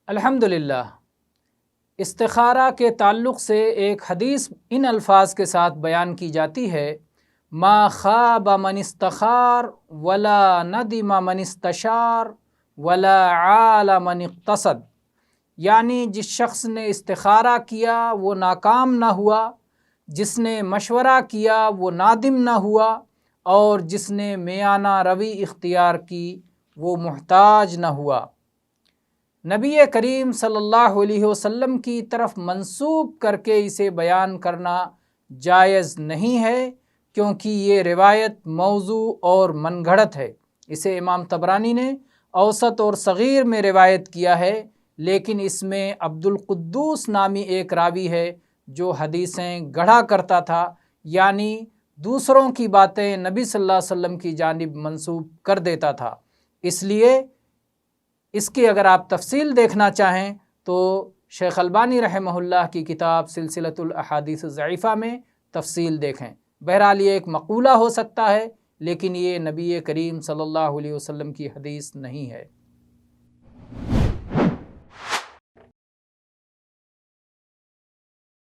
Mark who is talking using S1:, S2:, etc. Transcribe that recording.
S1: الحمدللہ، استخارہ کے تعلق سے ایک حدیث ان الفاظ کے ساتھ بیان کی جاتی ہے: ما خاب من استخار ولا ندم من استشار ولا عال من اقتصد، یعنی جس شخص نے استخارہ کیا وہ ناکام نہ ہوا، جس نے مشورہ کیا وہ نادم نہ ہوا، اور جس نے میانہ روی اختیار کی وہ محتاج نہ ہوا۔ نبی کریم صلی اللہ علیہ وسلم کی طرف منسوب کر کے اسے بیان کرنا جائز نہیں ہے، کیونکہ یہ روایت موضوع اور من گھڑت ہے۔ اسے امام طبرانی نے اوسط اور صغیر میں روایت کیا ہے، لیکن اس میں عبد القدوس نامی ایک راوی ہے جو حدیثیں گڑھا کرتا تھا، یعنی دوسروں کی باتیں نبی صلی اللہ علیہ وسلم کی جانب منسوب کر دیتا تھا۔ اس لیے اس کی اگر آپ تفصیل دیکھنا چاہیں تو شیخ البانی رحمہ اللہ کی کتاب سلسلۃ الاحادیث الضعیفہ میں تفصیل دیکھیں۔ بہرحال یہ ایک مقولہ ہو سکتا ہے، لیکن یہ نبی کریم صلی اللہ علیہ وسلم کی حدیث نہیں ہے۔